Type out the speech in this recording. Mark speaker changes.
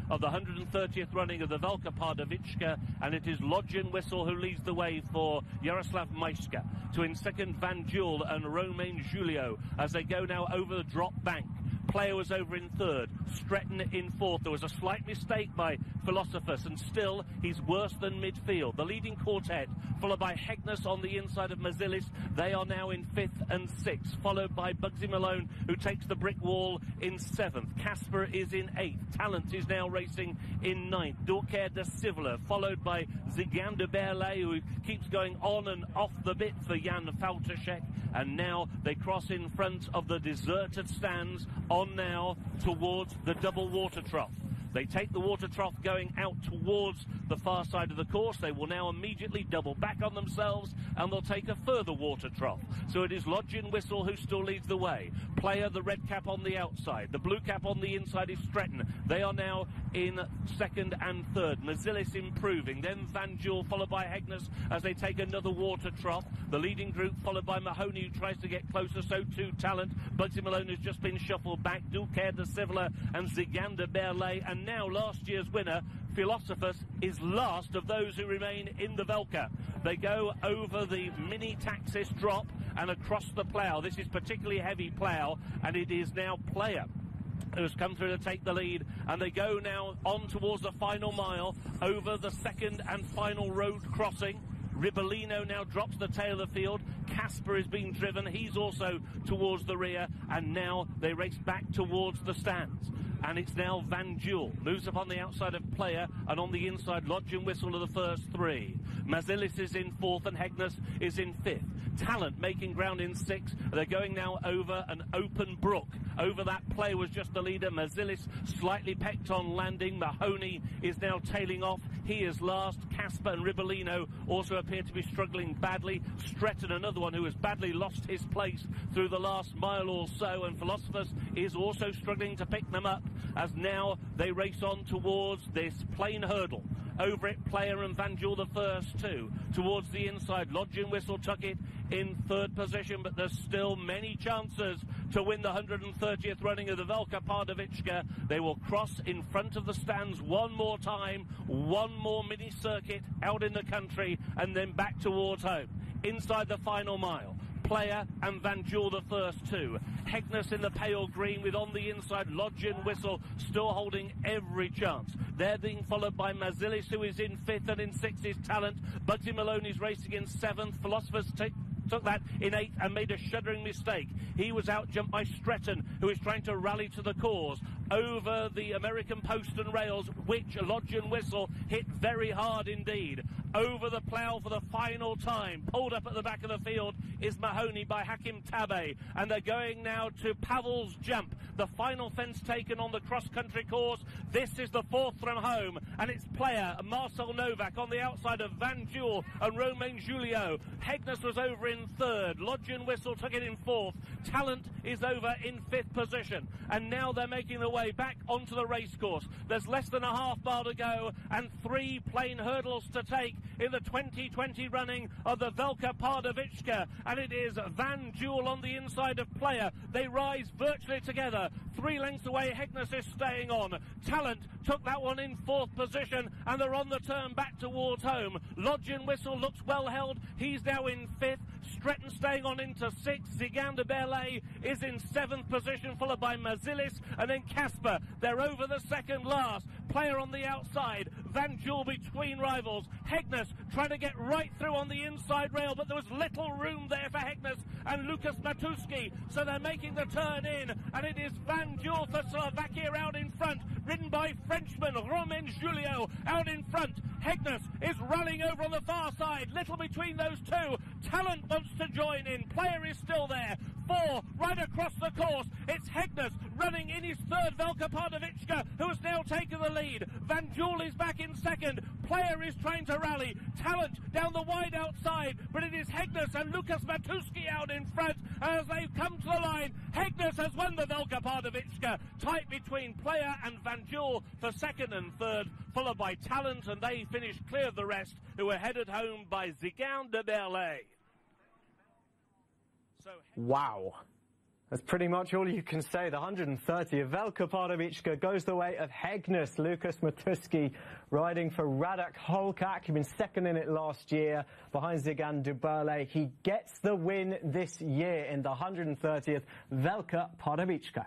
Speaker 1: of the 130th running of the Velka Pardubicka, and it is Lodgin Whistle who leads the way for Jaroslav Majska. To in second, Van Jewel and Romain Julio as they go now over the drop bank. Player was over in third, Stretton in fourth. There was a slight mistake by Philosophus, and still he's worse than midfield. The leading quartet, followed by Hegnus on the inside of Mazilis. They are now in fifth and sixth, followed by Bugsy Malone, who takes the brick wall in seventh. Casper is in eighth. Talent is now racing in ninth. Dulcer de Sivler, followed by Zigan de Berlay, who keeps going on and off the bit for Jan Faltashek. And now they cross in front of the deserted stands, on now towards the double water trough. They take the water trough going out towards the far side of the course. They will now immediately double back on themselves, and they'll take a further water trough. So it is Lodgin Whistle who still leads the way. Player, the red cap on the outside. The blue cap on the inside is Stretton. They are now in second and third. Mazilis improving. Then Van Jewel, followed by Hegnus as they take another water trough. The leading group followed by Mahoney, who tries to get closer. So too Talent. Bugsy Malone has just been shuffled back. Dulcer de Sivler and Zigan de Berlay. And now last year's winner, Philosophus, is last of those who remain in the Velka. They go over the mini Taxis drop and across the plough. This is particularly heavy plough, and it is now Player who's come through to take the lead, and they go now on towards the final mile over the second and final road crossing. Ribbolino now drops the tail of the field. Casper is being driven. He's also towards the rear, and now they race back towards the stands. And it's now Van Jewel moves up on the outside of Player, and on the inside Lodgin Whistle are the first three. Mazilis is in fourth and Hegnus is in fifth. Talent making ground in sixth. They're going now over an open brook. Over that Player was just the leader. Mazilis slightly pecked on landing. Mahoney is now tailing off. He is last. Casper and Ribbolino also appear to be struggling badly. Stretton, another one who has badly lost his place through the last mile or so, and Philosophus is also struggling to pick them up as now they race on towards this plain hurdle. Over it, Player and Van Jewel the first two. Towards the inside, Lodgin Whistle took it in third position, but there's still many chances to win the 130th running of the Velka Pardubicka. They will cross in front of the stands one more time, one more mini circuit out in the country, and then back towards home. Inside the final mile, Player and Van Jewel the first two. Hegnus in the pale green with on the inside Lodgin Whistle still holding every chance. They're being followed by Mazilis, who is in fifth, and in sixth is Talent. Bugsy Malone is racing in seventh. Philosophers took that in eighth and made a shuddering mistake. He was out-jumped by Stretton, who is trying to rally to the cause. Over the American post and rails, which Lodgin Whistle hit very hard indeed. Over the plough for the final time. Pulled up at the back of the field is Mahoney by Hakim Tabe. And they're going now to Pavel's Jump, the final fence taken on the cross-country course. This is the fourth from home, and it's Player, Marcel Novak on the outside of Van Jewel and Romain Julio. Hegnus was over in third. Lodgin Whistle took it in fourth. Talent is over in fifth position. And now they're making their way back onto the racecourse. There's less than a half mile to go and three plain hurdles to take in the 2020 running of the Velka Pardubicka. And it is Van Jewel on the inside of Player. They rise virtually together. 3 lengths away, Hegnus is staying on. Talent took that one in fourth position, and they're on the turn back towards home. Lodgin Whistle looks well held. He's now in fifth. Stretton staying on into sixth. Zigan de Berlay is in seventh position, followed by Mazilis, and then Casper. They're over the second last. Player on the outside. Van Jewel between rivals. Hegnus trying to get right through on the inside rail, but there was little room there for Hegnus and Lukas Matuski. So they're making the turn in, and it is Van Jewel for Slovakia out in front, ridden by Frenchman Romain Julio out in front. Hegnus is rallying over on the far side. Little between those two. Talent wants to join in. Player is still there. 4 right across the course. It's Hegnus running in his third Velka Pardubicka, who has now taken the lead. Van Jewel is back in second. Player is trying to rally. Talent down the wide outside, but it is Hegnus and Lukas Matuski out in front. As they come to the line, Hegnus has won the Velka Pardubicka. Tight between Player and Van Jewel for second and third, followed by Talent, and they finish clear of the rest, who were headed home by Zigan de Berlay.
Speaker 2: Wow. That's pretty much all you can say. The 130 of Velka Pardubicka goes the way of Hegnus. Lukas Matuski riding for Radek Holkak. He'd been second in it last year behind Zigan Duberle. He gets the win this year in the 130th Velka Pardubicka.